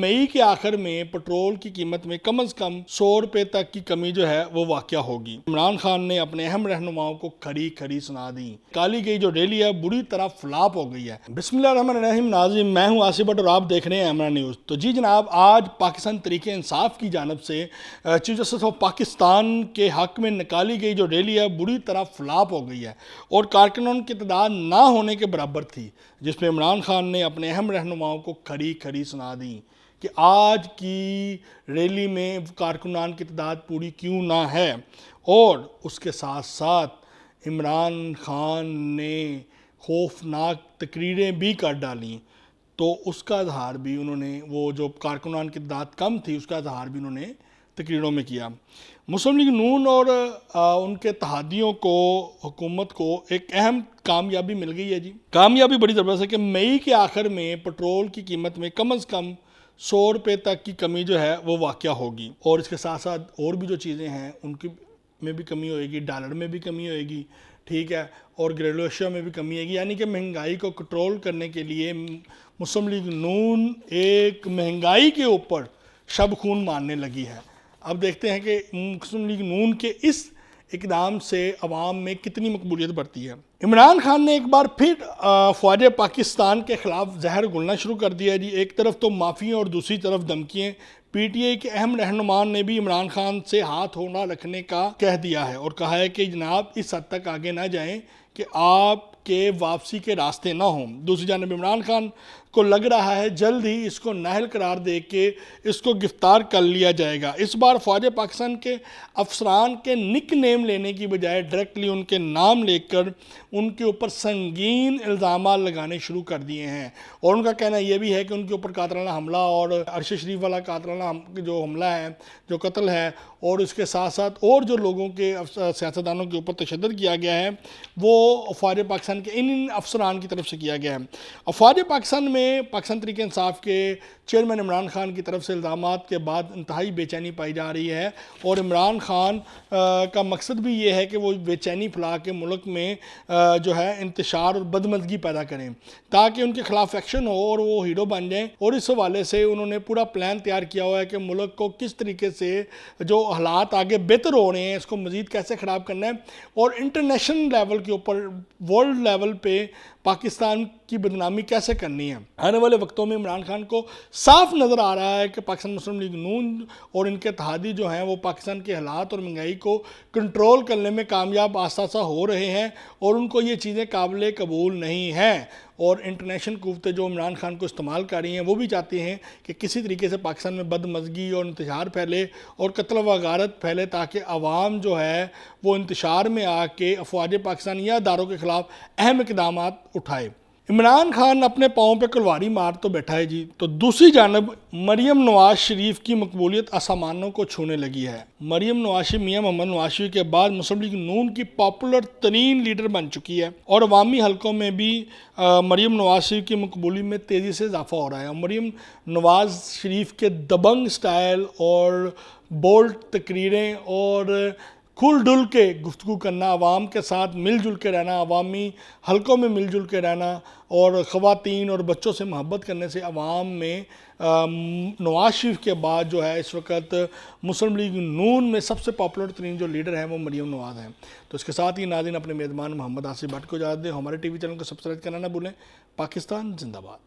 مئی کے آخر میں پٹرول کی قیمت میں کم از کم 100 روپے تک کی کمی جو ہے وہ واقع ہوگی۔ عمران خان نے اپنے اہم رہنماؤں کو کھڑی کھڑی سنا دی۔ نکالی گئی جو ریلی ہے بری طرح فلاپ ہو گئی ہے۔ بسم اللہ الرحمن الرحیم۔ ناظرین، میں ہوں آصف بٹ اور آپ دیکھ رہے ہیں امرا نیوز۔ تو جی جناب، آج پاکستان تحریک انصاف کی جانب سے چیف جسٹس آف پاکستان کے حق میں نکالی گئی جو ریلی ہے بری طرح فلاپ ہو گئی ہے اور کارکنوں کی تعداد نہ ہونے کے برابر تھی، جس میں عمران خان نے اپنے اہم رہنماؤں کو کھڑی کھڑی سنا دی کہ آج کی ریلی میں کارکنان کی تعداد پوری کیوں نہ ہے، اور اس کے ساتھ ساتھ عمران خان نے خوفناک تقریریں بھی کر ڈالیں۔ تو اس کا اظہار بھی انہوں نے، وہ جو کارکنان کی تعداد کم تھی اس کا اظہار بھی انہوں نے تقریروں میں کیا۔ مسلم لیگ نون اور ان کے اتحادیوں کو، حکومت کو ایک اہم کامیابی مل گئی ہے جی۔ کامیابی بڑی زبردست ہے کہ مئی کے آخر میں پٹرول کی قیمت میں کم از کم 100 روپے تک کی کمی جو ہے وہ واقع ہوگی، اور اس کے ساتھ ساتھ اور بھی جو چیزیں ہیں ان کی میں بھی کمی ہوئے گی، ڈالر میں بھی کمی ہوئے گی، ٹھیک ہے، اور گھریلو اشیاء میں بھی کمی ہوئے گی۔ یعنی کہ مہنگائی کو کنٹرول کرنے کے لیے مسلم لیگ نون ایک مہنگائی کے اوپر شب خون مارنے لگی ہے۔ اب دیکھتے ہیں کہ مسلم لیگ نون کے اس اقدام سے عوام میں کتنی مقبولیت بڑھتی ہے۔ عمران خان نے ایک بار پھر فوج پاکستان کے خلاف زہر گھولنا شروع کر دیا ہے جی۔ ایک طرف تو معافیاں اور دوسری طرف دھمکیاں۔ پی ٹی آئی کے اہم رہنمان نے بھی عمران خان سے ہاتھ نہ رکھنے کا کہہ دیا ہے اور کہا ہے کہ جناب اس حد تک آگے نہ جائیں کہ آپ کے واپسی کے راستے نہ ہوں۔ دوسری جانب عمران خان کو لگ رہا ہے جلد ہی اس کو نااہل قرار دے کے اس کو گرفتار کر لیا جائے گا۔ اس بار فوج پاکستان کے افسران کے نک نیم لینے کی بجائے ڈائریکٹلی ان کے نام لے کر ان کے اوپر سنگین الزامات لگانے شروع کر دیے ہیں، اور ان کا کہنا یہ بھی ہے کہ ان کے اوپر قاتلانہ حملہ اور عرش شریف والا قاتلانہ جو حملہ ہے، جو قتل ہے، اور اس کے ساتھ ساتھ اور جو لوگوں کے سیاستدانوں کے اوپر تشدد کیا گیا ہے وہ فوج پاکستان کے ان افسران کی طرف سے کیا گیا ہے۔ فوج پاکستان میں پاکستان تحریک انصاف کے چیئرمین عمران خان کی طرف سے الزامات کے بعد انتہائی بے چینی پائی جا رہی ہے، اور عمران خان کا مقصد بھی یہ ہے کہ وہ بے چینی پھیلا کے ملک میں جو ہے انتشار اور بدمزگی پیدا کریں تاکہ ان کے خلاف ایکشن ہو اور وہ ہیرو بن جائیں۔ اور اس حوالے سے انہوں نے پورا پلان تیار کیا ہوا ہے کہ ملک کو کس طریقے سے جو حالات آگے بہتر ہو رہے ہیں اس کو مزید کیسے خراب کرنا ہے، اور انٹرنیشنل لیول کے اوپر، ورلڈ لیول پہ پاکستان کی بدنامی کیسے کرنی ہے۔ آنے والے وقتوں میں عمران خان کو صاف نظر آ رہا ہے کہ پاکستان مسلم لیگ نون اور ان کے اتحادی جو ہیں وہ پاکستان کے حالات اور مہنگائی کو کنٹرول کرنے میں کامیاب آہستہ آہستہ ہو رہے ہیں، اور ان کو یہ چیزیں قابل قبول نہیں ہیں، اور انٹرنیشنل قوتیں جو عمران خان کو استعمال کر رہی ہیں وہ بھی چاہتے ہیں کہ کسی طریقے سے پاکستان میں بدمزگی اور انتشار پھیلے اور قتل و غارت پھیلے، تاکہ عوام جو ہے وہ انتشار میں آ کے افواج پاکستان یا اداروں کے خلاف اہم اقدامات اٹھائے۔ عمران خان اپنے پاؤں پہ کلواری مار تو بیٹھا ہے جی، تو دوسری جانب مریم نواز شریف کی مقبولیت آسمانوں کو چھونے لگی ہے۔ مریم نواز شریف میاں محمد نواز شریف کے بعد مسلم لیگ نون کی پاپولر ترین لیڈر بن چکی ہے، اور عوامی حلقوں میں بھی مریم نواز شریف کی مقبولیت میں تیزی سے اضافہ ہو رہا ہے۔ مریم نواز شریف کے دبنگ سٹائل اور بولڈ تقریریں اور کھل ڈل کے گفتگو کرنا، عوام کے ساتھ مل جل کے رہنا، عوامی حلقوں میں مل جل کے رہنا اور خواتین اور بچوں سے محبت کرنے سے عوام میں نواز شریف کے بعد جو ہے اس وقت مسلم لیگ نون میں سب سے پاپولر ترین جو لیڈر ہیں وہ مریم نواز ہیں۔ تو اس کے ساتھ ہی ناظرین اپنے میزبان محمد آصف بٹ کو اجازت دیں۔ ہمارے ٹی وی چینل کو سبسکرائب کرنا نہ بھولیں۔ پاکستان زندہ باد۔